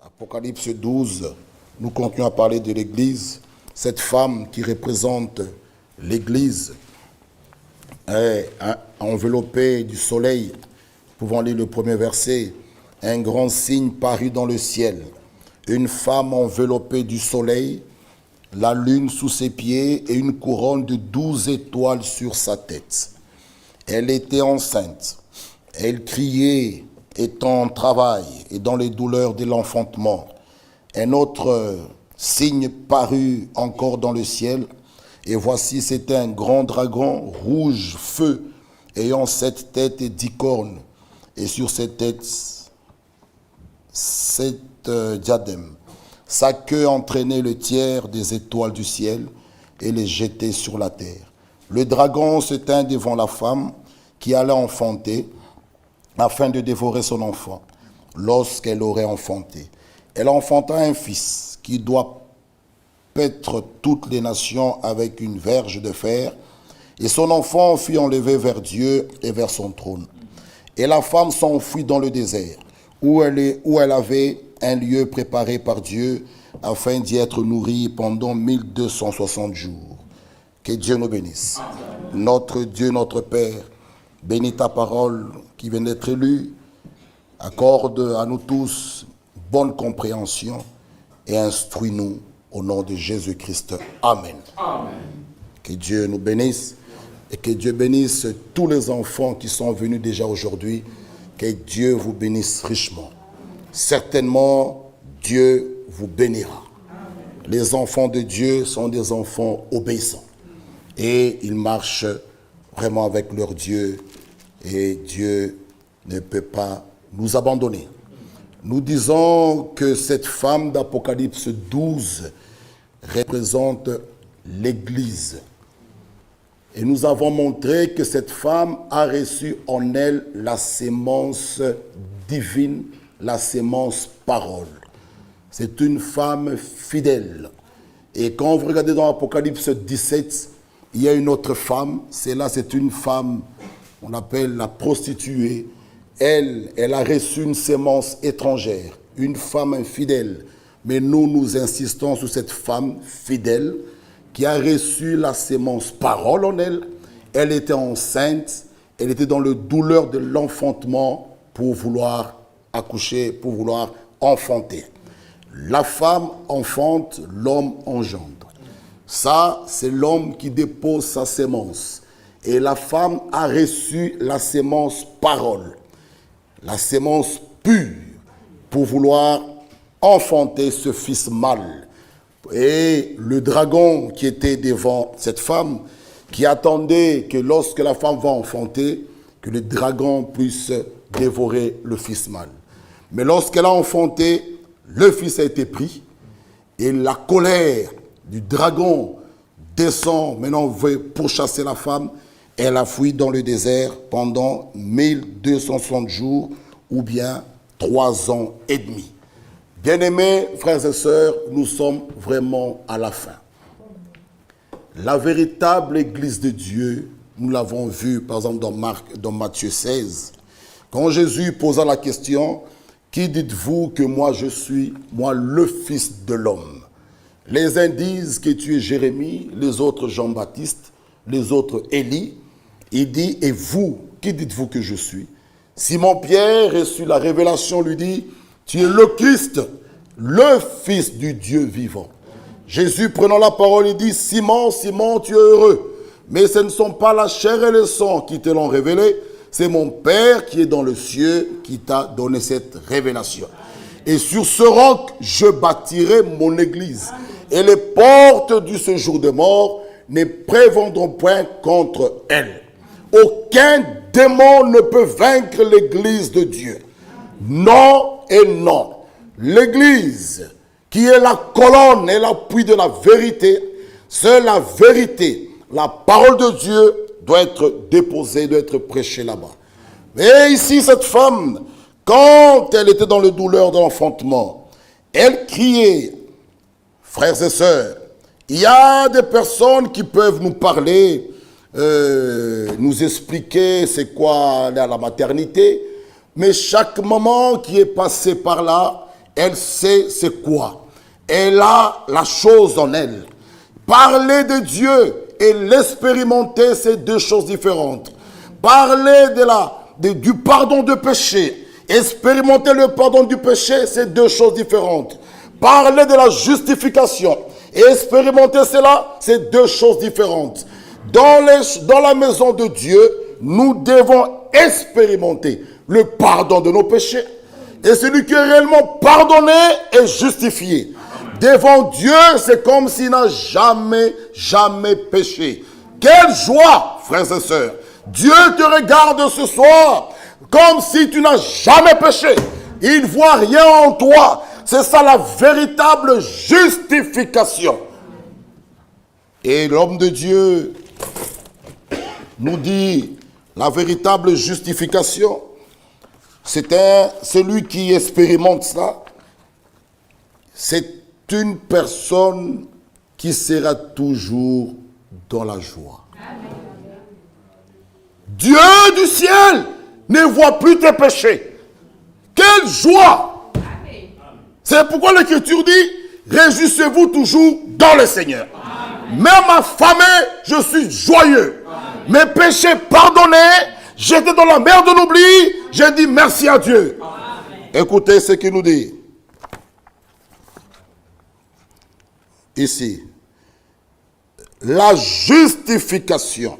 Apocalypse 12, nous continuons à parler de l'Église. Cette femme qui représente l'Église est enveloppée du soleil. Pouvons lire le premier verset. Un grand signe parut dans le ciel. Une femme enveloppée du soleil, la lune sous ses pieds et une couronne de 12 étoiles sur sa tête. Elle était enceinte. Elle criait, étant en travail et dans les douleurs de l'enfantement. Un autre signe parut encore dans le ciel, et voici c'était un grand dragon rouge feu, ayant 7 têtes et 10 cornes, et sur ses têtes 7 diadèmes. Sa queue entraînait le tiers des étoiles du ciel et les jetait sur la terre. Le dragon se tint devant la femme qui allait enfanter, afin de dévorer son enfant, lorsqu'elle aurait enfanté. Elle enfanta un fils qui doit paître toutes les nations avec une verge de fer, et son enfant fut enlevé vers Dieu et vers son trône. Et la femme s'enfuit dans le désert, où elle avait un lieu préparé par Dieu, afin d'y être nourrie pendant 1260 jours. Que Dieu nous bénisse. Notre Dieu, notre Père, bénis ta parole qui vient d'être lue, accorde à nous tous bonne compréhension et instruis-nous au nom de Jésus-Christ. Amen. Amen. Que Dieu nous bénisse et que Dieu bénisse tous les enfants qui sont venus déjà aujourd'hui. Que Dieu vous bénisse richement. Certainement, Dieu vous bénira. Amen. Les enfants de Dieu sont des enfants obéissants et ils marchent vraiment avec leur Dieu, et Dieu ne peut pas nous abandonner. Nous disons que cette femme d'Apocalypse 12 représente l'Église. Et nous avons montré que cette femme a reçu en elle la sémence divine, la sémence parole. C'est une femme fidèle. Et quand vous regardez dans Apocalypse 17, il y a une autre femme, c'est une femme, on appelle la prostituée. Elle a reçu une sémence étrangère, une femme infidèle. Mais nous insistons sur cette femme fidèle qui a reçu la sémence parole en elle. Elle était enceinte, elle était dans le douleur de l'enfantement pour vouloir accoucher, pour vouloir enfanter. La femme enfante, l'homme engendre. Ça, c'est l'homme qui dépose sa sémence. Et la femme a reçu la sémence parole, la sémence pure, pour vouloir enfanter ce fils mâle. Et le dragon qui était devant cette femme, qui attendait que lorsque la femme va enfanter, que le dragon puisse dévorer le fils mâle. Mais lorsqu'elle a enfanté, le fils a été pris, et la colère du dragon descend, maintenant veut pourchasser la femme. Elle a fui dans le désert pendant 1260 jours ou bien 3 ans et demi. Bien-aimés, frères et sœurs, nous sommes vraiment à la fin. La véritable Église de Dieu, nous l'avons vu par exemple dans Matthieu 16, quand Jésus posa la question, « Qui dites-vous que moi je suis, moi le Fils de l'homme ?» Les uns disent que tu es Jérémie, les autres Jean-Baptiste, les autres Élie. Il dit, et vous, qui dites-vous que je suis? Simon-Pierre reçut la révélation, lui dit, tu es le Christ, le Fils du Dieu vivant. Jésus prenant la parole, il dit, Simon, Simon, tu es heureux, mais ce ne sont pas la chair et le sang qui te l'ont révélé, c'est mon Père qui est dans le ciel qui t'a donné cette révélation. Et sur ce roc, je bâtirai mon église. Et les portes du séjour de mort ne prévendront point contre elle. Aucun démon ne peut vaincre l'église de Dieu. Non et non. L'église, qui est la colonne et l'appui de la vérité, c'est la vérité. La parole de Dieu doit être déposée, doit être prêchée là-bas. Mais ici, cette femme, quand elle était dans le douleur de l'enfantement, elle criait. Frères et sœurs, il y a des personnes qui peuvent nous parler, nous expliquer c'est quoi la maternité, mais chaque maman qui est passée par là, elle sait c'est quoi. Elle a la chose en elle. Parler de Dieu et l'expérimenter, c'est deux choses différentes. Parler du pardon de péché, expérimenter le pardon du péché, c'est deux choses différentes. Parler de la justification et expérimenter cela, c'est deux choses différentes. Dans la maison de Dieu, nous devons expérimenter le pardon de nos péchés. Et celui qui est réellement pardonné est justifié. Devant Dieu, c'est comme s'il n'a jamais péché. Quelle joie, frères et sœurs. Dieu te regarde ce soir comme si tu n'as jamais péché. Il ne voit rien en toi. C'est ça la véritable justification. Et l'homme de Dieu nous dit, la véritable justification, c'est celui qui expérimente ça, c'est une personne qui sera toujours dans la joie. Amen. Dieu du ciel ne voit plus tes péchés. Quelle joie! Amen. C'est pourquoi l'Écriture dit, réjouissez-vous toujours dans le Seigneur. Amen. Même affamé, je suis joyeux. Amen. Mes péchés pardonnés, j'étais dans la mer de l'oubli, j'ai dit merci à Dieu. Amen. Écoutez ce qu'il nous dit. Ici, la justification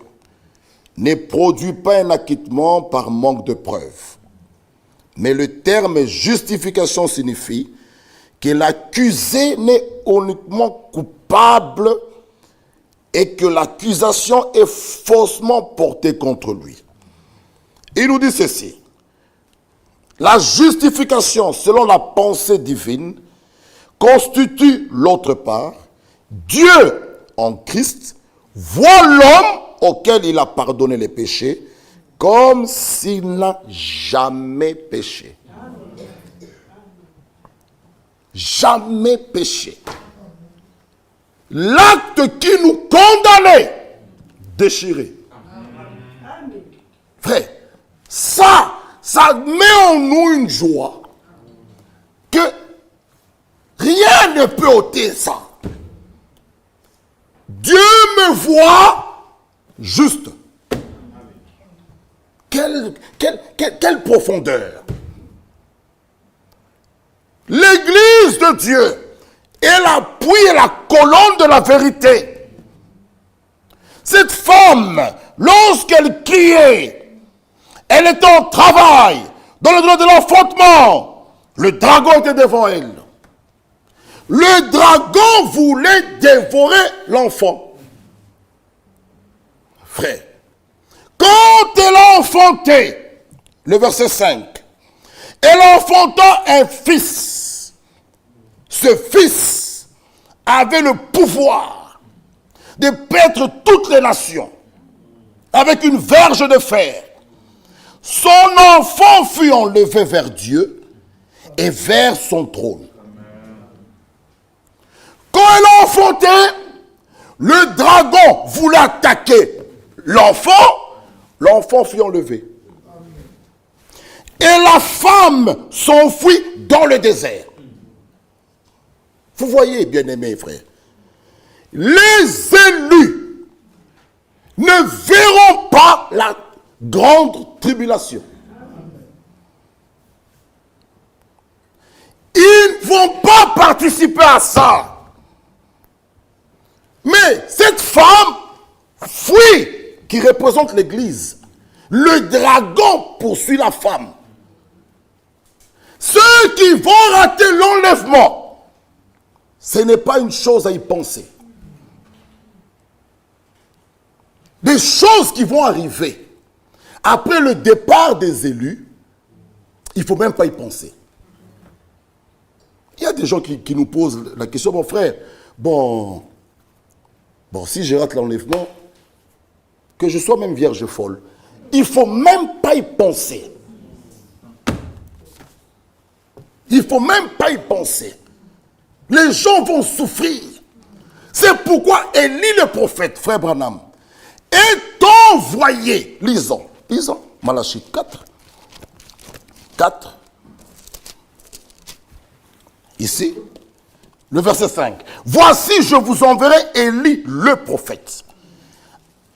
ne produit pas un acquittement par manque de preuves. Mais le terme justification signifie que l'accusé n'est uniquement coupable et que l'accusation est faussement portée contre lui. Il nous dit ceci. La justification, selon la pensée divine, constitue l'autre part Dieu en Christ voit l'homme auquel il a pardonné les péchés comme s'il n'a jamais péché. Jamais péché. L'acte qui nous condamnait, déchiré. Frère, ça met en nous une joie que rien ne peut ôter ça. Dieu me voit juste. Quelle profondeur. L'église de Dieu est l'appui et la colonne de la vérité. Cette femme, lorsqu'elle criait, elle était en travail, dans le droit de l'enfantement. Le dragon était devant elle. Le dragon voulait dévorer l'enfant. Frère, quand elle a enfanté, le verset 5, elle enfanta un fils. Ce fils avait le pouvoir de paître toutes les nations avec une verge de fer. Son enfant fut enlevé vers Dieu et vers son trône. Quand elle a enfanté, le dragon voulait attaquer l'enfant fut enlevé. Et la femme s'enfuit dans le désert. Vous voyez, bien-aimés frères, les élus ne verront pas la grande tribulation. Ils ne vont pas participer à ça. Mais cette femme fuit, qui représente l'Église. Le dragon poursuit la femme. Ceux qui vont rater l'enlèvement, ce n'est pas une chose à y penser. Des choses qui vont arriver après le départ des élus, il ne faut même pas y penser. Il y a des gens qui nous posent la question, mon frère, bon, si je rate l'enlèvement, que je sois même vierge folle, il ne faut même pas y penser. Il ne faut même pas y penser. Les gens vont souffrir. C'est pourquoi Élie le prophète, frère Branham, est envoyé. Lisons, Malachie 4. Ici, le verset 5. Voici, je vous enverrai Élie le prophète.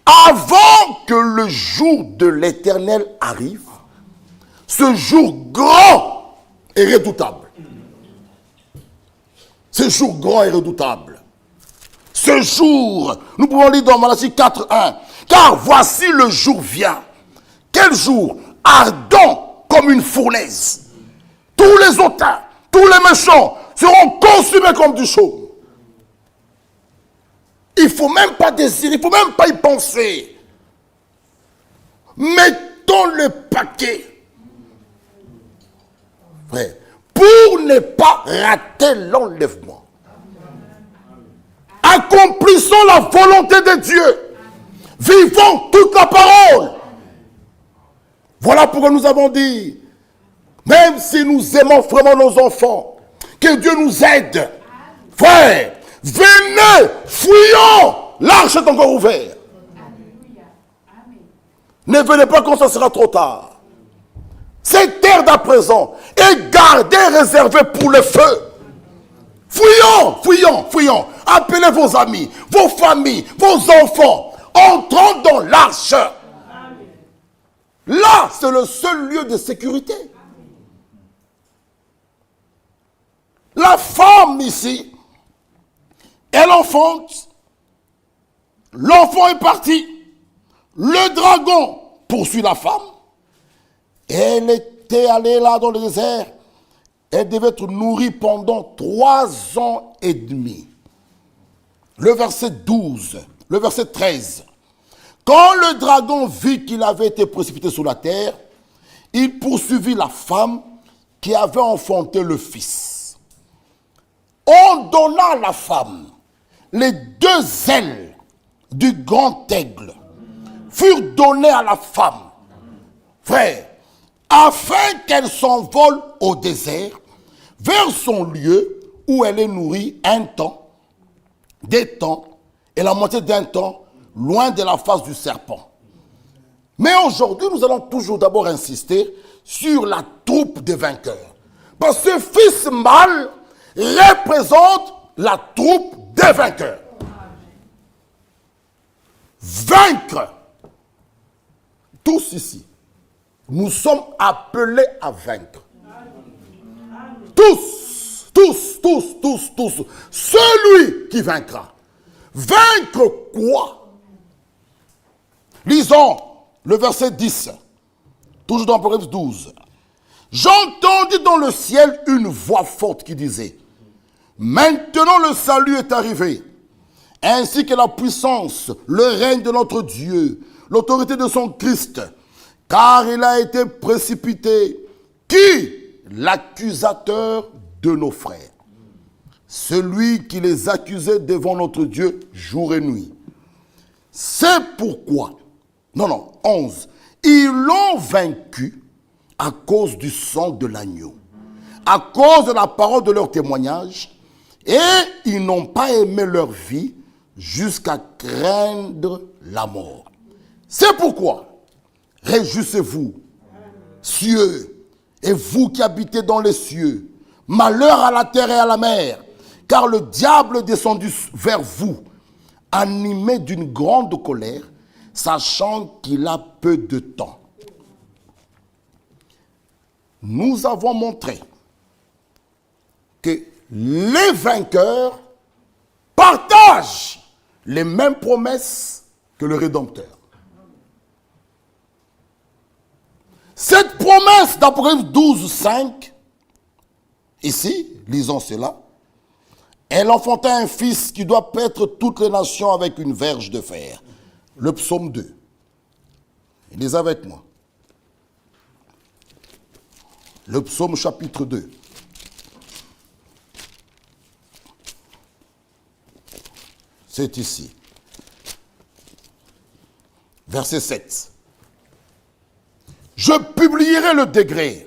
Avant que le jour de l'Éternel arrive, ce jour grand et redoutable. Ce jour grand et redoutable. Ce jour, nous pouvons lire dans Malachie 4:1. Car voici le jour vient. Quel jour? Ardent comme une fournaise. Tous les hautains, tous les méchants seront consumés comme du chaume. Il ne faut même pas désirer, il ne faut même pas y penser. Mettons le paquet. Frère, pour ne pas rater l'enlèvement. Accomplissons la volonté de Dieu. Vivons toute la parole. Voilà pourquoi nous avons dit, même si nous aimons vraiment nos enfants, que Dieu nous aide. Frère, venez, fuyons. L'arche est encore ouverte. Ne venez pas quand ça sera trop tard. Cette terre d'à présent est gardée, réservée pour le feu. Fuyons, fuyons, fuyons. Appelez vos amis, vos familles, vos enfants. Entrons dans l'arche. Là, c'est le seul lieu de sécurité. La femme ici, elle enfante. L'enfant est parti. Le dragon poursuit la femme. Elle était allée là dans le désert. Elle devait être nourrie pendant 3 ans et demi. Le verset 12, le verset 13. Quand le dragon vit qu'il avait été précipité sur la terre, il poursuivit la femme qui avait enfanté le fils. On donna à la femme les 2 ailes du grand aigle. Furent données à la femme, frère, afin qu'elle s'envole au désert, vers son lieu où elle est nourrie un temps, des temps, et la moitié d'un temps, loin de la face du serpent. Mais aujourd'hui, nous allons toujours d'abord insister sur la troupe des vainqueurs. Parce que ce fils mâle représente la troupe des vainqueurs. Vaincre. Tous ici, nous sommes appelés à vaincre. Tous, tous, tous, tous, tous. Celui qui vaincra. Vaincre quoi? Lisons le verset 10. Toujours dans Apocalypse 12. J'entendis dans le ciel une voix forte qui disait: maintenant le salut est arrivé, ainsi que la puissance, le règne de notre Dieu, l'autorité de son Christ, car il a été précipité. Qui? L'accusateur de nos frères. Celui qui les accusait devant notre Dieu jour et nuit. C'est pourquoi, 11, ils l'ont vaincu à cause du sang de l'agneau, à cause de la parole de leur témoignage, et ils n'ont pas aimé leur vie jusqu'à craindre la mort. C'est pourquoi, réjouissez-vous, cieux, et vous qui habitez dans les cieux, malheur à la terre et à la mer, car le diable est descendu vers vous, animé d'une grande colère, sachant qu'il a peu de temps. Nous avons montré que les vainqueurs partagent les mêmes promesses que le Rédempteur. Cette promesse d'Apocalypse 12, 5, ici, lisons cela, elle enfanta un fils qui doit paître toutes les nations avec une verge de fer. Le psaume 2. Lisez avec moi. Le psaume chapitre 2. C'est ici. Verset 7. Je publierai le décret.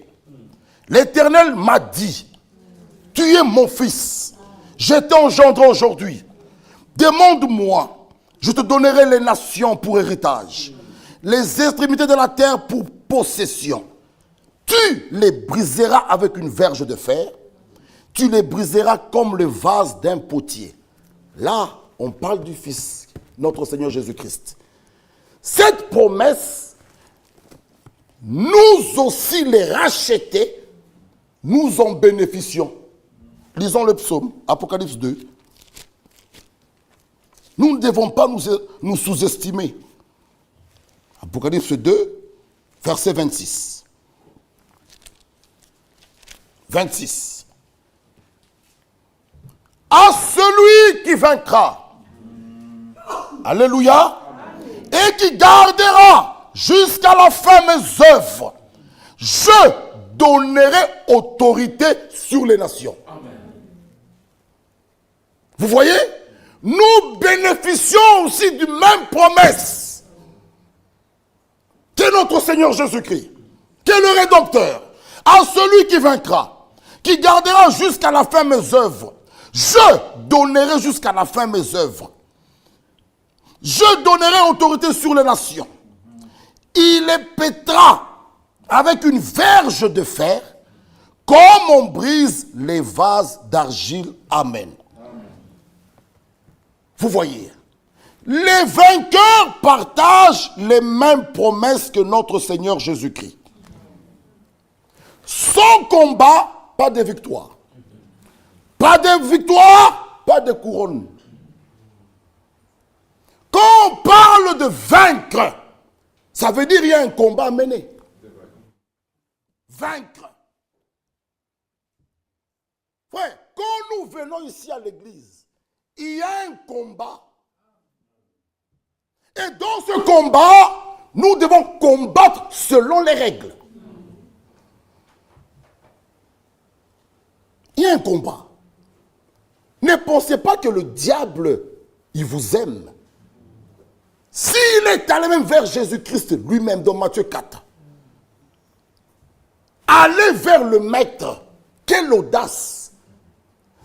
L'Éternel m'a dit, tu es mon fils. Je t'ai engendré aujourd'hui. Demande-moi, je te donnerai les nations pour héritage, les extrémités de la terre pour possession. Tu les briseras avec une verge de fer, tu les briseras comme le vase d'un potier. Là, on parle du Fils, notre Seigneur Jésus-Christ. Cette promesse, nous aussi les rachetés, nous en bénéficions. Lisons le psaume, Apocalypse 2. Nous ne devons pas nous sous-estimer. Apocalypse 2, verset 26. 26. À celui qui vaincra, alléluia, et qui gardera jusqu'à la fin mes œuvres, je donnerai autorité sur les nations. Amen. Vous voyez, nous bénéficions aussi d'une même promesse que notre Seigneur Jésus-Christ, qui est le Rédempteur. À celui qui vaincra, qui gardera jusqu'à la fin mes œuvres, je donnerai jusqu'à la fin mes œuvres. Je donnerai autorité sur les nations. Il les pètera avec une verge de fer, comme on brise les vases d'argile. Amen. Vous voyez, les vainqueurs partagent les mêmes promesses que notre Seigneur Jésus-Christ. Sans combat, pas de victoire. Pas de victoire, pas de couronne. Quand on parle de vaincre, ça veut dire qu'il y a un combat à mener. Vaincre. Frère, quand nous venons ici à l'église, il y a un combat. Et dans ce combat, nous devons combattre selon les règles. Il y a un combat. Ne pensez pas que le diable, il vous aime. S'il est allé même vers Jésus-Christ lui-même dans Matthieu 4, allez vers le maître, quelle audace.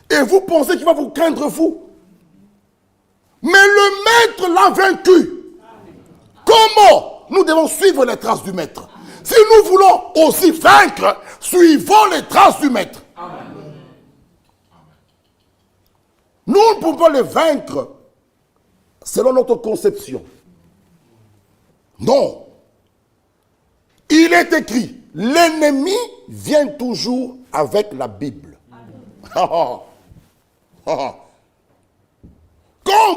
Et vous pensez qu'il va vous craindre vous. Mais le maître l'a vaincu. Comment nous devons suivre les traces du maître? Si nous voulons aussi vaincre, suivons les traces du maître. Amen. Nous ne pouvons pas les vaincre selon notre conception. Non. Il est écrit, l'ennemi vient toujours avec la Bible. Quand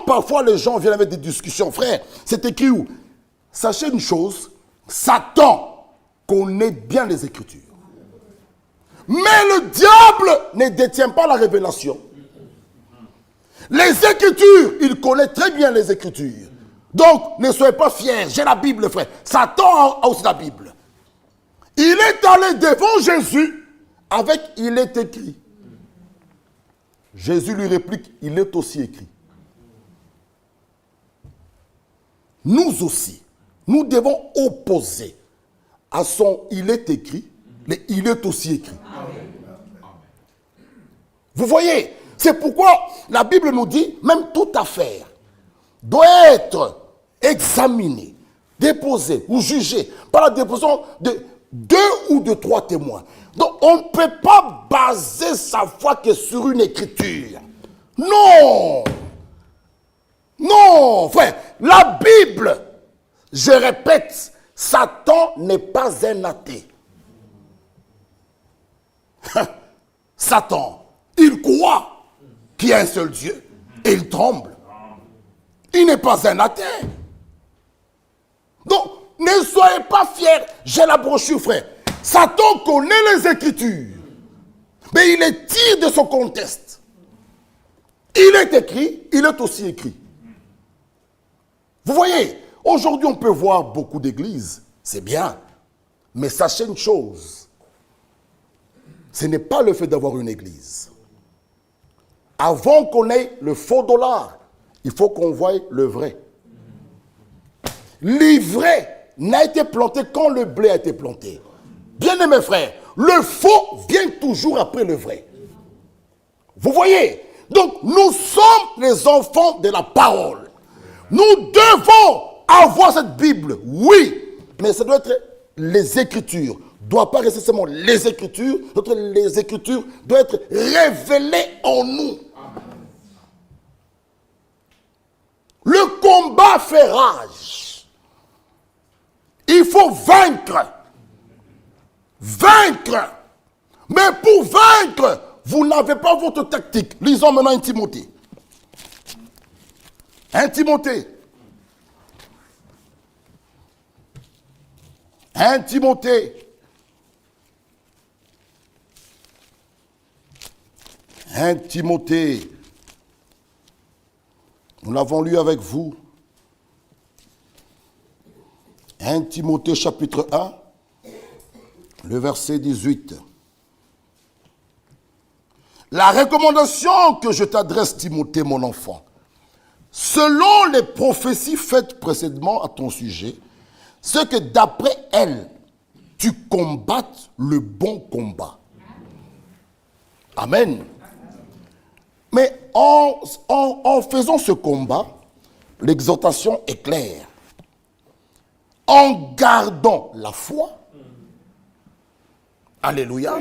parfois les gens viennent avec des discussions, frère, c'est écrit où? Sachez une chose, Satan connaît bien les Écritures. Mais le diable ne détient pas la révélation. Les Écritures, il connaît très bien les Écritures. Donc, ne soyez pas fiers, j'ai la Bible, frère. Satan a aussi la Bible. Il est allé devant Jésus avec « il est écrit ». Jésus lui réplique « il est aussi écrit ». Nous aussi, nous devons opposer à son « il est écrit », mais « il est aussi écrit ». Vous voyez, c'est pourquoi la Bible nous dit, même toute affaire doit être examinée, déposée ou jugée par la déposition de 2 ou de 3 témoins. Donc on ne peut pas baser sa foi que sur une écriture. Non. Non, frère, la Bible, je répète, Satan n'est pas un athée. Satan, il croit qu'il y a un seul Dieu et il tremble. Il n'est pas un athée. Donc, ne soyez pas fiers. J'ai la brochure, frère. Satan connaît les Écritures, mais il les tire de son contexte. Il est écrit, il est aussi écrit. Vous voyez, aujourd'hui on peut voir beaucoup d'églises, c'est bien, mais sachez une chose, ce n'est pas le fait d'avoir une église. Avant qu'on ait le faux dollar, il faut qu'on voie le vrai. L'ivraie n'a été planté quand le blé a été planté. Bien-aimés frères, le faux vient toujours après le vrai. Vous voyez? Donc nous sommes les enfants de la parole. Nous devons avoir cette Bible, oui, mais ça doit être les Écritures doit pas rester seulement les Écritures. Les Écritures doivent être révélées en nous. Le combat fait rage. Il faut vaincre. Vaincre. Mais pour vaincre, vous n'avez pas votre tactique. Lisons maintenant 1 Timothée. 1 Timothée. 1 Timothée. 1 Timothée. Nous l'avons lu avec vous. 1 Timothée chapitre 1, le verset 18. La recommandation que je t'adresse, Timothée, mon enfant, selon les prophéties faites précédemment à ton sujet, c'est que d'après elles, tu combattes le bon combat. Amen. Mais en faisant ce combat, l'exhortation est claire. En gardant la foi, alléluia,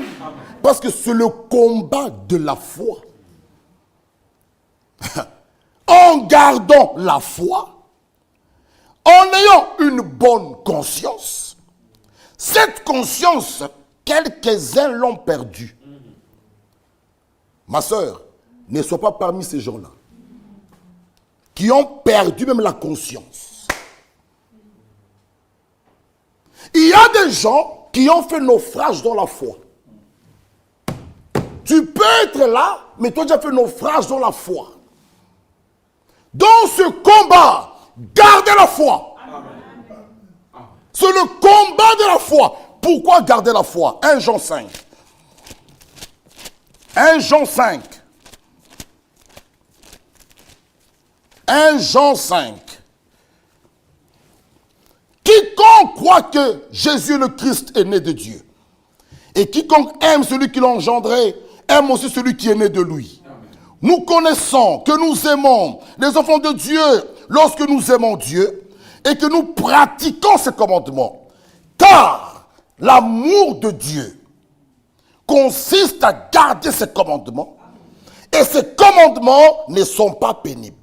parce que c'est le combat de la foi. En gardant la foi, en ayant une bonne conscience, cette conscience, quelques-uns l'ont perdue. Ma soeur, ne sois pas parmi ces gens-là qui ont perdu même la conscience. Il y a des gens qui ont fait naufrage dans la foi. Tu peux être là, mais toi tu as fait naufrage dans la foi. Dans ce combat, gardez la foi. C'est le combat de la foi. Pourquoi garder la foi? 1 Jean 5. 1 Jean 5. 1 Jean 5. Quiconque croit que Jésus le Christ est né de Dieu, et quiconque aime celui qui l'a engendré, aime aussi celui qui est né de lui. Nous connaissons que nous aimons les enfants de Dieu lorsque nous aimons Dieu et que nous pratiquons ses commandements. Car l'amour de Dieu consiste à garder ses commandements, et ces commandements ne sont pas pénibles.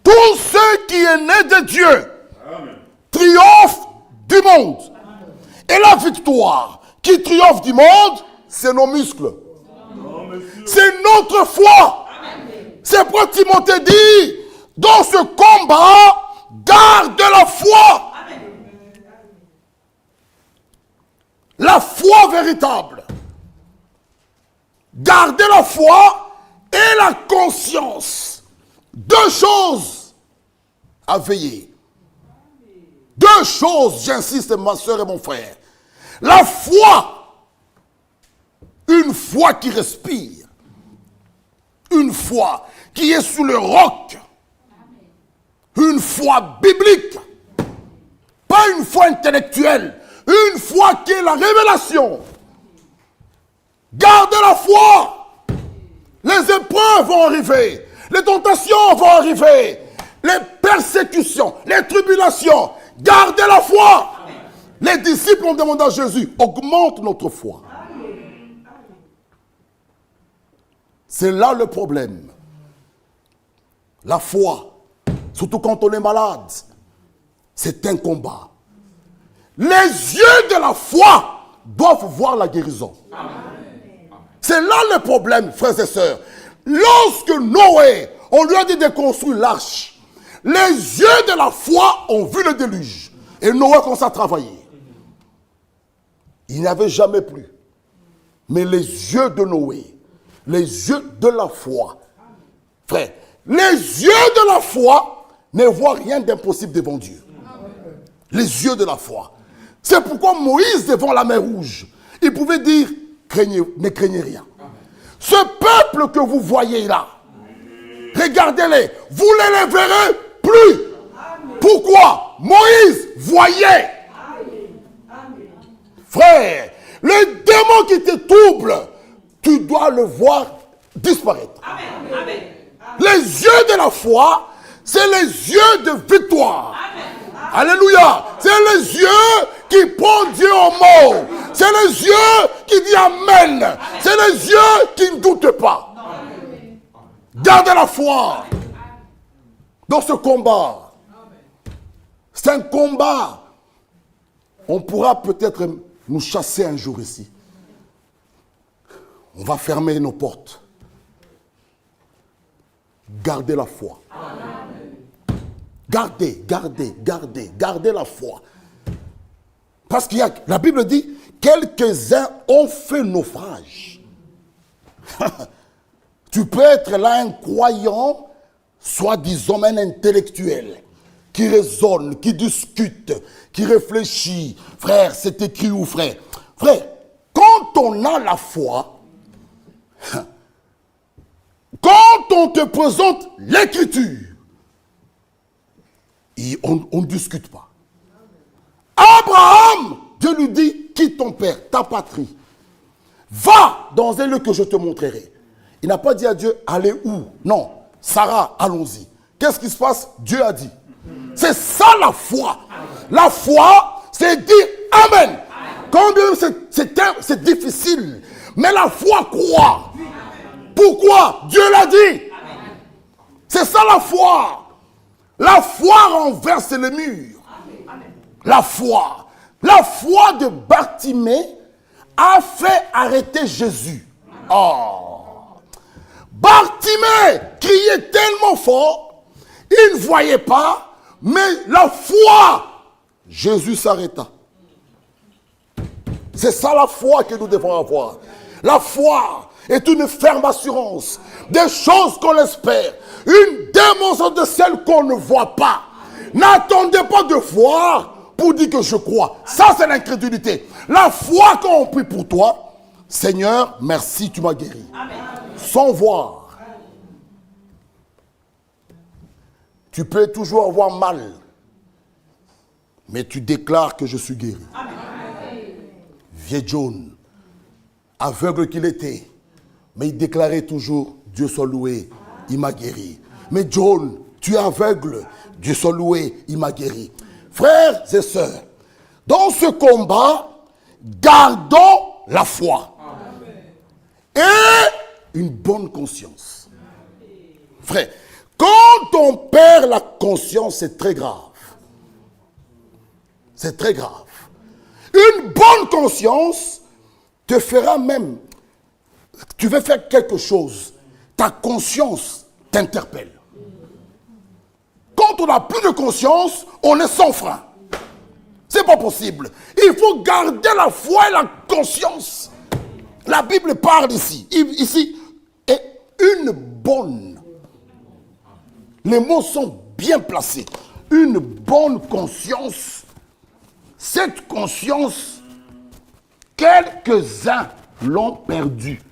Tout ce qui est né de Dieu triomphe du monde. Et la victoire qui triomphe du monde, c'est nos muscles. C'est notre foi. C'est pourquoi Timothée dit, dans ce combat, garde la foi. La foi véritable. Gardez la foi et la conscience. Deux choses à veiller. Deux choses, j'insiste, ma soeur et mon frère. La foi, une foi qui respire. Une foi qui est sous le roc. Une foi biblique. Pas une foi intellectuelle. Une foi qui est la révélation. Gardez la foi. Les épreuves vont arriver. Les tentations vont arriver. Les persécutions, les tribulations. Gardez la foi. Les disciples ont demandé à Jésus, augmente notre foi. C'est là le problème. La foi, surtout quand on est malade, c'est un combat. Les yeux de la foi doivent voir la guérison. C'est là le problème, frères et sœurs. Lorsque Noé, on lui a dit de construire l'arche, les yeux de la foi ont vu le déluge. Et Noé commence à travailler. Il n'y avait jamais plu. Mais les yeux de Noé, les yeux de la foi, frère, les yeux de la foi ne voient rien d'impossible devant Dieu. Les yeux de la foi. C'est pourquoi Moïse, devant la mer Rouge, il pouvait dire, ne craignez rien. Ce peuple que vous voyez là, regardez-les, vous ne les verrez plus. Pourquoi? Moïse voyait. Frère, le démon qui te trouble, tu dois le voir disparaître. Amen. Les yeux de la foi, c'est les yeux de victoire. Amen. Alléluia. C'est les yeux qui prend Dieu au mot. C'est les yeux qui disent Amen. C'est les yeux qui ne doutent pas. Gardez la foi dans ce combat. C'est un combat. On pourra peut-être nous chasser un jour ici. On va fermer nos portes. Gardez la foi. Gardez la foi. Parce qu'il y a, la Bible dit, quelques-uns ont fait naufrage. Tu peux être là un croyant, soit disons un intellectuel, qui raisonne, qui discute, qui réfléchit. Frère, c'est écrit où, frère? Frère, quand on a la foi, quand on te présente l'écriture, on ne discute pas. Abraham, Dieu lui dit, quitte ton père, ta patrie. Va dans un lieu que je te montrerai. Il n'a pas dit à Dieu, allez où? Non, Sarah, allons-y. Qu'est-ce qui se passe? Dieu a dit. C'est ça la foi. La foi, c'est dire Amen. Quand c'est difficile, mais la foi croit. Pourquoi? Dieu l'a dit. C'est ça la foi. La foi renverse les murs. La foi. La foi de Bartimée a fait arrêter Jésus. Oh. Bartimée criait tellement fort, il ne voyait pas, mais la foi, Jésus s'arrêta. C'est ça la foi que nous devons avoir. La foi est une ferme assurance des choses qu'on espère, une démonstration de celles qu'on ne voit pas. N'attendez pas de voir pour dire que je crois. Ça, c'est l'incrédulité. La foi, quand on prie pour toi, Seigneur, merci, tu m'as guéri. Amen. Sans voir. Tu peux toujours avoir mal, mais tu déclares que je suis guéri. Amen. Vieux John, aveugle qu'il était, mais il déclarait toujours, Dieu soit loué, il m'a guéri. Mais John, tu es aveugle, Dieu soit loué, il m'a guéri. Frères et sœurs, dans ce combat, gardons la foi. Et une bonne conscience. Frère, quand on perd la conscience, c'est très grave. C'est très grave. Une bonne conscience te fera même, tu veux faire quelque chose, ta conscience t'interpelle. Quand on n'a plus de conscience, on est sans frein. C'est pas possible. Il faut garder la foi et la conscience. La Bible parle ici. Ici est une bonne. Les mots sont bien placés. Une bonne conscience. Cette conscience, quelques-uns l'ont perdue.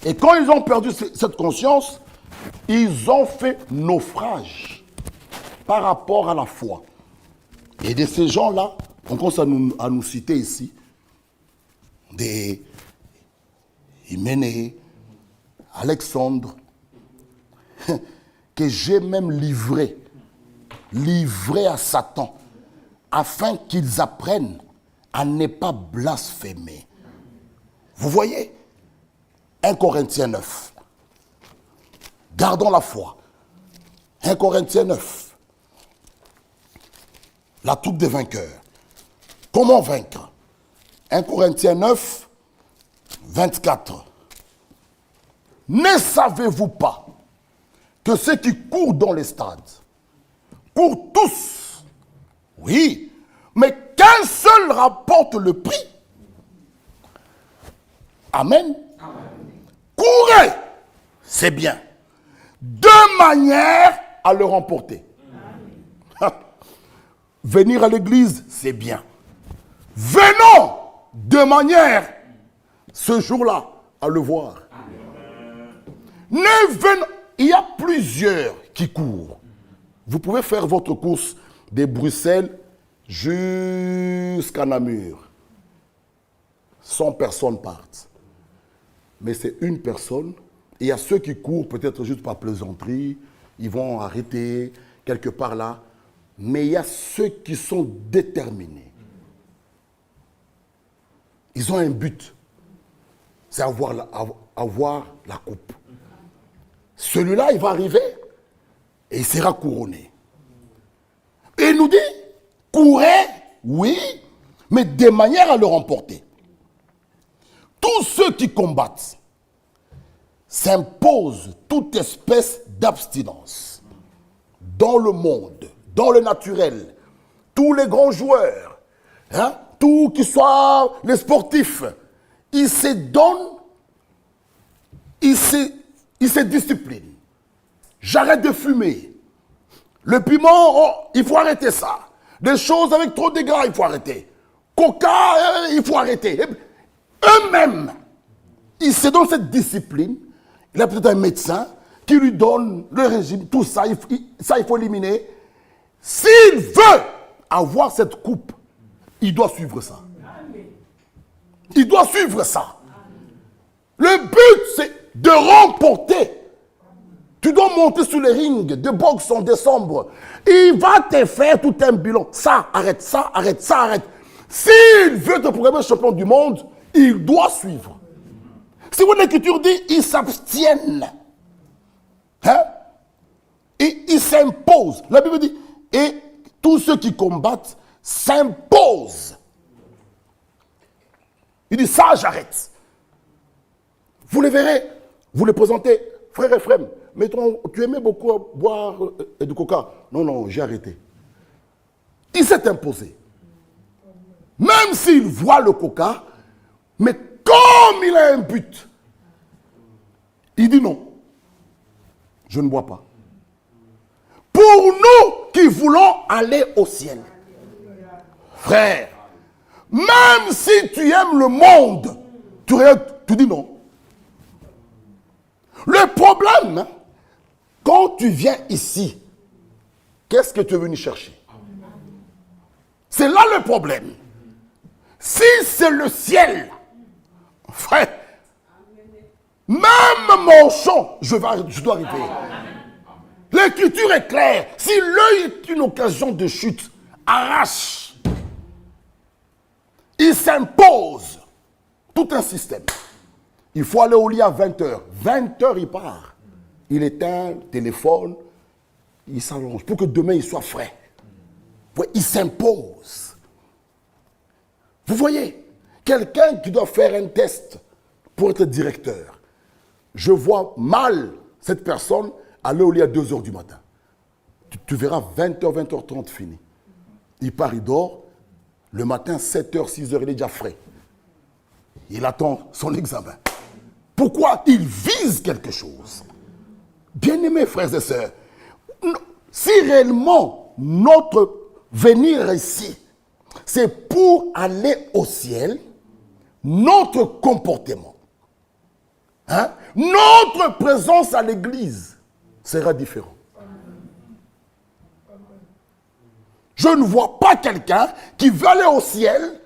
Et quand ils ont perdu cette conscience, ils ont fait naufrage par rapport à la foi. Et de ces gens-là, on commence à nous citer ici, des Hyménée, Alexandre, que j'ai même livré à Satan, afin qu'ils apprennent à ne pas blasphémer. Vous voyez? 1 Corinthiens 9. Gardons la foi. 1 Corinthiens 9. La troupe des vainqueurs. Comment vaincre? 1 Corinthiens 9, 24. Ne savez-vous pas que ceux qui courent dans les stades courent tous? Oui, mais qu'un seul rapporte le prix. Amen. Courez, c'est bien. De manière à le remporter. Venir à l'église, c'est bien. Venons de manière, ce jour-là, à le voir. Ne venons. Il y a plusieurs qui courent. Vous pouvez faire votre course de Bruxelles jusqu'à Namur. 100 personnes partent. Mais c'est une personne. Et il y a ceux qui courent peut-être juste par plaisanterie. Ils vont arrêter quelque part là. Mais il y a ceux qui sont déterminés. Ils ont un but. C'est avoir la coupe. Celui-là, il va arriver et il sera couronné. Et il nous dit, courez, oui, mais de manière à le remporter. Tous ceux qui combattent s'imposent toute espèce d'abstinence dans le monde, dans le naturel. Tous les grands joueurs, tous qui soient les sportifs, ils se donnent, ils se disciplinent. J'arrête de fumer. Le piment, il faut arrêter ça. Des choses avec trop de gras, il faut arrêter. Coca, il faut arrêter. Eux-mêmes, ils se donnent cette discipline. Il a peut-être un médecin qui lui donne le régime, tout ça, il faut éliminer. S'il veut avoir cette coupe, il doit suivre ça. Il doit suivre ça. Le but, c'est de remporter. Tu dois monter sur les rings de boxe en décembre. Il va te faire tout un bilan. Ça, arrête, ça, arrête, ça, arrête. S'il veut te programmer champion du monde, il doit suivre. Si votre écriture dit, ils s'abstiennent. Et ils s'imposent. La Bible dit, et tous ceux qui combattent s'imposent. Il dit, ça, j'arrête. Vous les verrez, vous les présentez, frère et frère. Mettons, tu aimais beaucoup boire du coca. Non, non, j'ai arrêté. Il s'est imposé. Même s'il voit le coca, mais comme il a un but, il dit non, je ne bois pas. Pour nous qui voulons aller au ciel, frère, même si tu aimes le monde, tu dis non. Le problème, quand tu viens ici, qu'est-ce que tu es venu chercher? C'est là le problème. Si c'est le ciel, frère, même mon chant, je dois arriver. L'écriture est claire. Si l'œil est une occasion de chute, arrache. Il s'impose tout un système. Il faut aller au lit à 20h. 20h, il part. Il éteint le téléphone, il s'allonge pour que demain, il soit frais. Il s'impose. Vous voyez, quelqu'un qui doit faire un test pour être directeur, je vois mal cette personne aller au lit à 2h du matin. Tu verras 20h, 20h30 fini. Il part, il dort. Le matin, 7h, 6h, il est déjà frais. Il attend son examen. Pourquoi? Il vise quelque chose. Bien-aimés frères et sœurs, si réellement notre venir ici, c'est pour aller au ciel, notre comportement, notre présence à l'église sera différent. Je ne vois pas quelqu'un qui veut aller au ciel,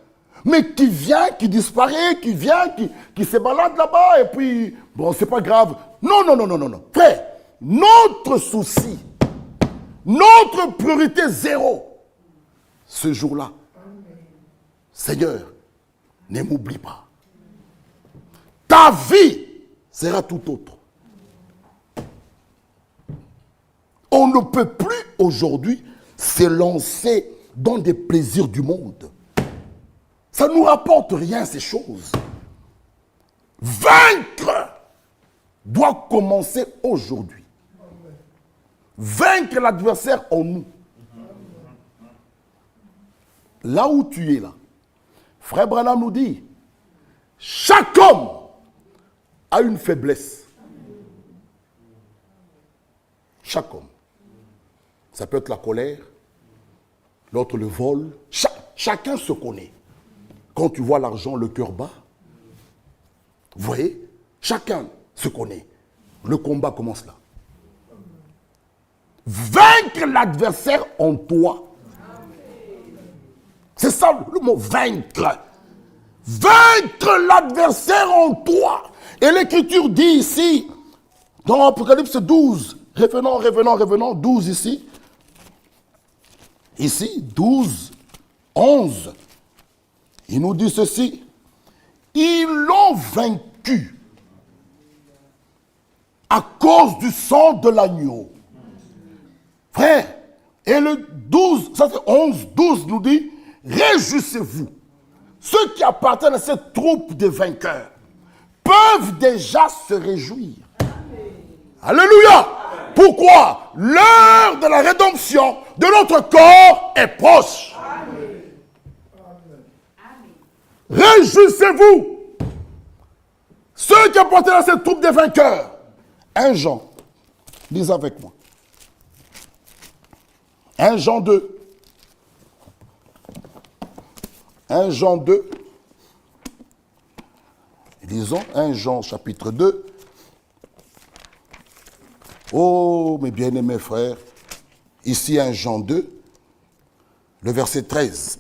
mais qui vient, qui disparaît, qui vient, qui se balade là-bas, et puis, bon, c'est pas grave. Non, non, non, non, non, non. Frère, notre souci, notre priorité zéro, ce jour-là, Seigneur, ne m'oublie pas. Ta vie sera tout autre. On ne peut plus aujourd'hui se lancer dans des plaisirs du monde. Ça ne nous rapporte rien, ces choses. Vaincre doit commencer aujourd'hui. Vaincre l'adversaire en nous. Là où tu es là, Frère Branham nous dit, chaque homme a une faiblesse. Chaque homme. Ça peut être la colère, l'autre le vol. Chacun se connaît. Quand tu vois l'argent, le cœur bat. Vous voyez, chacun se connaît. Le combat commence là. Vaincre l'adversaire en toi. C'est ça le mot vaincre. Vaincre l'adversaire en toi. Et l'Écriture dit ici, dans Apocalypse 12, revenons, 12 ici. Ici, 12, 11. Il nous dit ceci. Ils l'ont vaincu à cause du sang de l'agneau. Frère, et le 12, ça c'est 11, 12 nous dit, réjouissez-vous. Ceux qui appartiennent à cette troupe de vainqueurs peuvent déjà se réjouir. Alléluia. Pourquoi? L'heure de la rédemption de notre corps est proche. Réjouissez-vous. Ceux qui appartiennent à cette troupe de vainqueurs. 1 Jean, lisez avec moi. 1 Jean 2. 1 Jean 2. Lisons 1 Jean chapitre 2. Oh, mes bien-aimés frères, ici 1 Jean 2, le verset 13.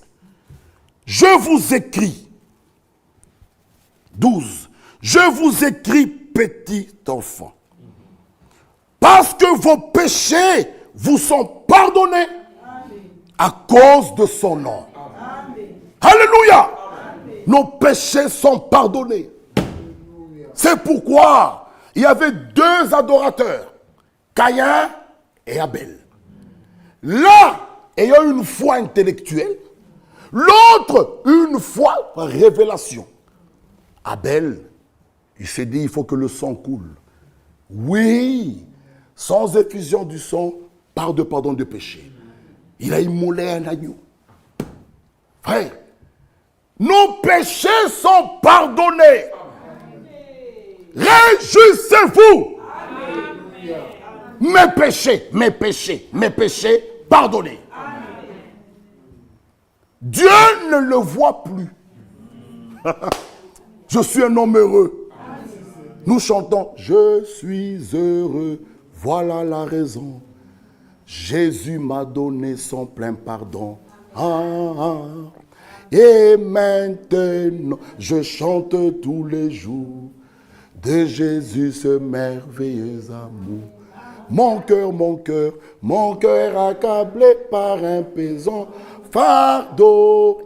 Je vous écris, 12, je vous écris, petits enfants, parce que vos péchés vous sont pardonnés à cause de son nom. Alléluia! Nos péchés sont pardonnés. C'est pourquoi il y avait 2 adorateurs, Caïn et Abel. L'un ayant une foi intellectuelle, l'autre une foi par révélation. Abel, il s'est dit, il faut que le sang coule. Oui, sans effusion du sang, pas de pardon de péché. Il a immolé un agneau. Frère, nos péchés sont pardonnés. Réjouissez-vous. Mes péchés, mes péchés, mes péchés pardonnés. Dieu ne le voit plus. Je suis un homme heureux. Nous chantons, je suis heureux, voilà la raison. Jésus m'a donné son plein pardon. Et maintenant, je chante tous les jours de Jésus ce merveilleux amour. Mon cœur accablé par un pesant fardeau.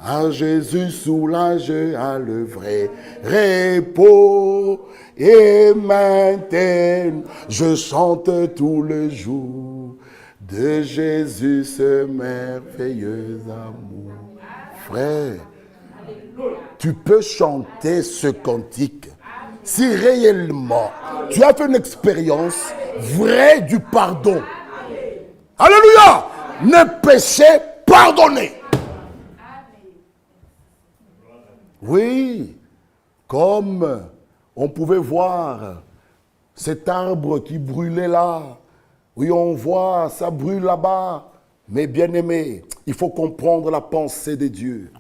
À Jésus soulagé à le vrai repos. Et maintenant, je chante tous les jours de Jésus ce merveilleux amour. Frère, tu peux chanter ce cantique si réellement tu as fait une expérience vraie du pardon. Alléluia! Ne péchez, pardonnez. Oui, comme on pouvait voir cet arbre qui brûlait là. Oui, on voit, ça brûle là-bas. Mais bien aimé, il faut comprendre la pensée de Dieu.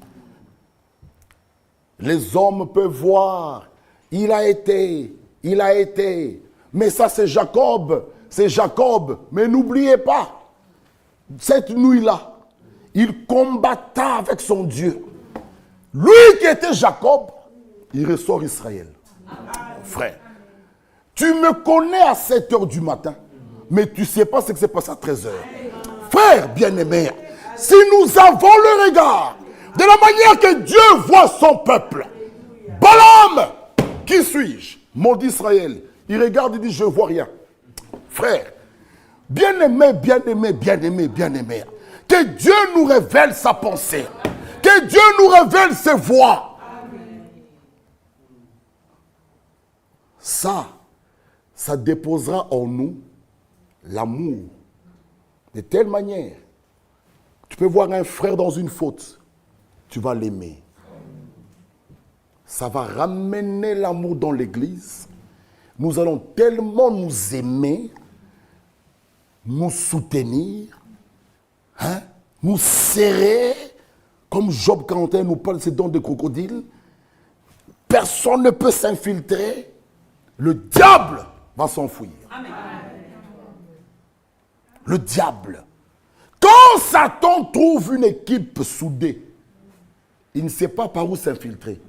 Les hommes peuvent voir, il a été. Mais ça c'est Jacob. Mais n'oubliez pas, cette nuit-là, il combatta avec son Dieu. Lui qui était Jacob, il ressort Israël. Frère, tu me connais à 7 heures du matin, mais tu ne sais pas ce qui s'est passé à 13 heures. Frère bien-aimé, si nous avons le regard de la manière que Dieu voit son peuple, Balaam, qui suis-je? Maudit Israël. Il regarde et dit, je ne vois rien. Frère, bien-aimé, que Dieu nous révèle sa pensée. Que Dieu nous révèle ses voies. Ça déposera en nous l'amour. De telle manière, tu peux voir un frère dans une faute, tu vas l'aimer. Ça va ramener l'amour dans l'église. Nous allons tellement nous aimer, nous soutenir, nous serrer, comme Job 41 nous parle de ses dents de crocodile. Personne ne peut s'infiltrer. Le diable va s'enfuir. Amen. Le diable. Quand Satan trouve une équipe soudée, il ne sait pas par où s'infiltrer.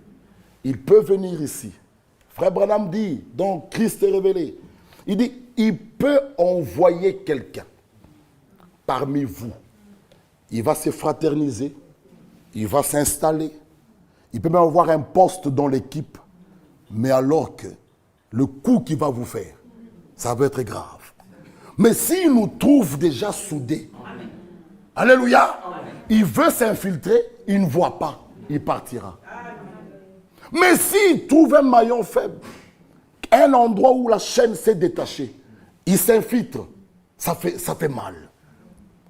Il peut venir ici. Frère Branham dit, donc Christ est révélé. Il dit, il peut envoyer quelqu'un parmi vous. Il va se fraterniser. Il va s'installer. Il peut même avoir un poste dans l'équipe, mais alors que le coup qu'il va vous faire, ça va être grave. Mais s'il nous trouve déjà soudés, alléluia, il veut s'infiltrer, il ne voit pas, il partira. Mais s'il trouve un maillon faible, un endroit où la chaîne s'est détachée, il s'infiltre, ça fait mal.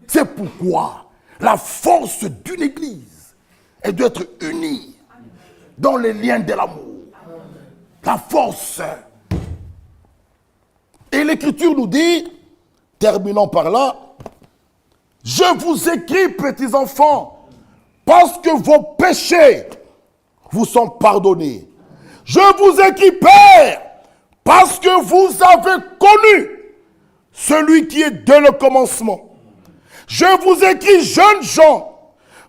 C'est pourquoi la force d'une église est d'être unie dans les liens de l'amour. La force. Et l'Écriture nous dit, terminons par là, je vous écris, petits enfants, parce que vos péchés vous sont pardonnés. Je vous écris, Père, parce que vous avez connu celui qui est dès le commencement. Je vous écris, jeunes gens,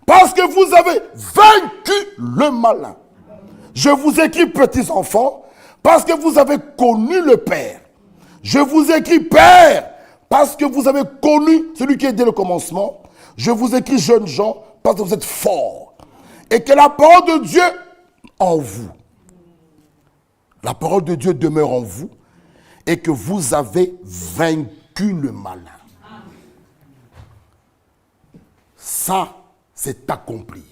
parce que vous avez vaincu le malin. Je vous écris, petits enfants, parce que vous avez connu le Père. Je vous écris, Père, parce que vous avez connu celui qui est dès le commencement. Je vous écris, jeunes gens, parce que vous êtes forts. Et que la parole de Dieu en vous, la parole de Dieu demeure en vous, et que vous avez vaincu le malin. Ça, c'est accomplir.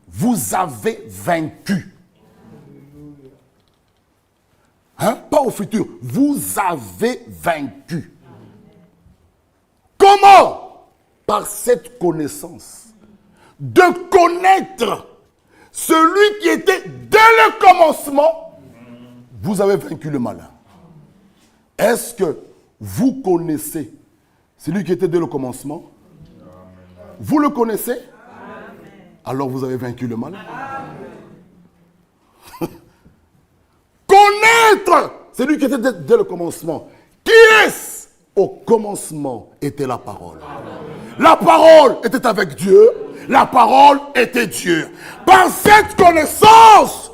Vous avez vaincu. Hein? Pas au futur. Vous avez vaincu. Comment? Par cette connaissance. De connaître celui qui était dès le commencement. Vous avez vaincu le malin. Est-ce que vous connaissez celui qui était dès le commencement? Vous le connaissez? Alors vous avez vaincu le malin. Connaître celui qui était dès le commencement. Qui est-ce? Au commencement était la parole. La parole était avec Dieu. La parole était Dieu. Par cette connaissance,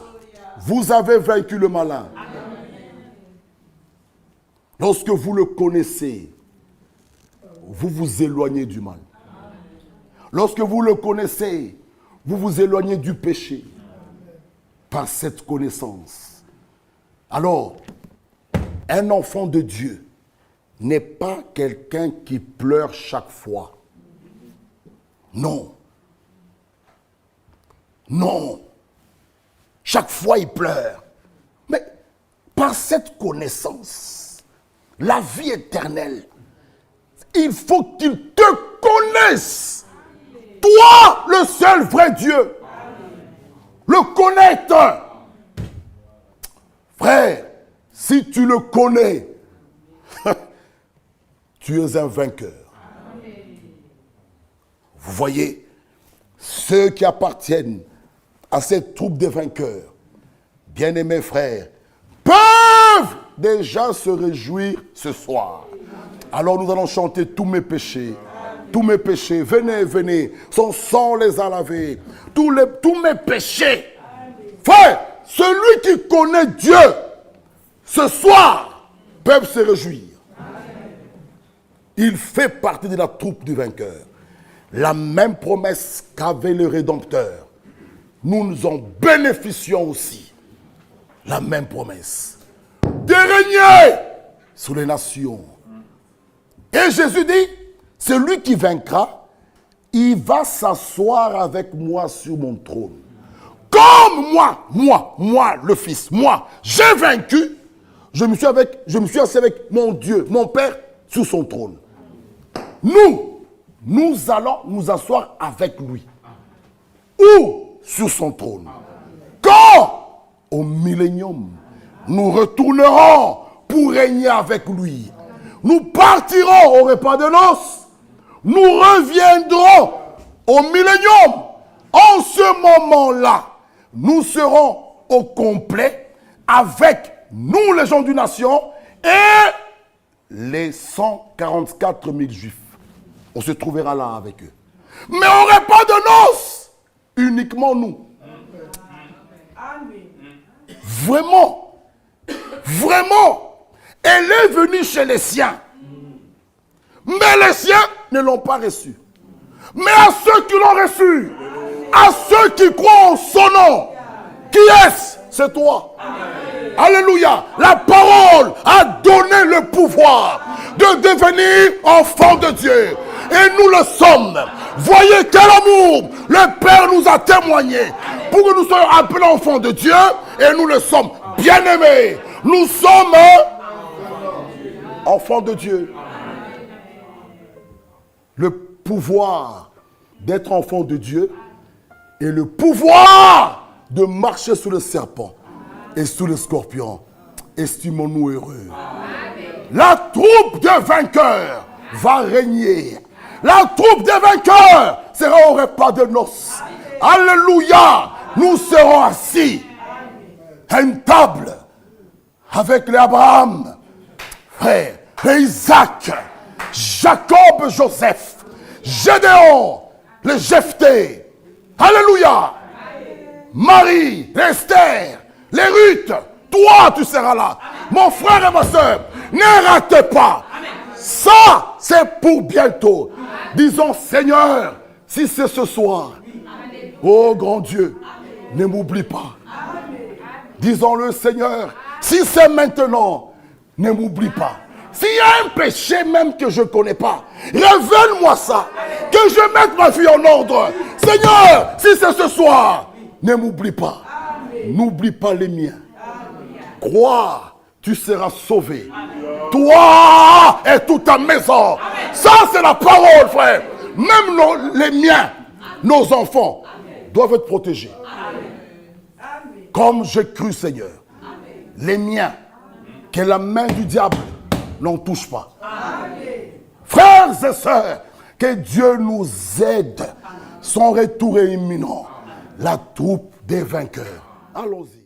vous avez vaincu le malin. Lorsque vous le connaissez, vous vous éloignez du mal. Lorsque vous le connaissez, vous vous éloignez du péché. Par cette connaissance. Alors, un enfant de Dieu n'est pas quelqu'un qui pleure chaque fois. Non. Non. Chaque fois, il pleure. Mais par cette connaissance, la vie éternelle, il faut qu'il te connaisse. Toi, le seul vrai Dieu. Le connaître. Frère, si tu le connais, tu es un vainqueur. Vous voyez, ceux qui appartiennent à cette troupe des vainqueurs, bien-aimés frères, peuvent déjà se réjouir ce soir. Alors nous allons chanter tous mes péchés. Tous mes péchés, venez, venez, son sang les a lavés. Tous mes péchés. Frère, celui qui connaît Dieu, ce soir, peut se réjouir. Il fait partie de la troupe du vainqueur. La même promesse qu'avait le Rédempteur, nous en bénéficions aussi. La même promesse. De régner sur les nations. Et Jésus dit, celui qui vaincra, il va s'asseoir avec moi sur mon trône. Comme moi, le Fils, moi, j'ai vaincu, je me suis assis avec mon Dieu, mon Père, sur son trône. Nous allons nous asseoir avec lui. Où? Sur son trône. Quand? Au millénium. Nous retournerons pour régner avec lui. Nous partirons au repas de noces. Nous reviendrons au millénium. En ce moment-là, nous serons au complet avec nous, les gens d'une nation, et les 144 000 juifs. On se trouvera là avec eux. Mais au repas de noces, uniquement nous. Vraiment. Vraiment. Elle est venue chez les siens. Mais les siens ne l'ont pas reçu. Mais à ceux qui l'ont reçu, à ceux qui croient en son nom. Qui est-ce? C'est toi. Alléluia. La parole a donné le pouvoir de devenir enfant de Dieu. Et nous le sommes. Voyez quel amour le Père nous a témoigné pour que nous soyons appelés enfants de Dieu. Et nous le sommes. Bien-aimés, nous sommes enfants de Dieu. Le pouvoir d'être enfant de Dieu et le pouvoir de marcher sous le serpent et sous le scorpion. Estimons-nous heureux. La troupe des vainqueurs va régner. La troupe des vainqueurs sera au repas de noces. Alléluia. Nous serons assis à une table avec les Abraham, frère, les Isaac, Jacob, Joseph, Gédéon, les Jephthé. Alléluia. Marie, Esther, les Ruth. Toi, tu seras là. Mon frère et ma soeur, ne ratez pas. Ça, c'est pour bientôt. Disons, Seigneur, si c'est ce soir, oh grand Dieu, ne m'oublie pas. Disons-le, Seigneur, si c'est maintenant, ne m'oublie pas. S'il y a un péché même que je ne connais pas, révèle-moi ça. Que je mette ma vie en ordre. Seigneur, si c'est ce soir, ne m'oublie pas. N'oublie pas les miens. Crois, tu seras sauvé. Toi et toute ta maison. Ça, c'est la parole, frère. Même les miens, nos enfants, doivent être protégés. Comme j'ai cru, Seigneur. Les miens, que la main du diable n'en touche pas. Frères et sœurs, que Dieu nous aide. Son retour est imminent. La troupe des vainqueurs. Allons-y.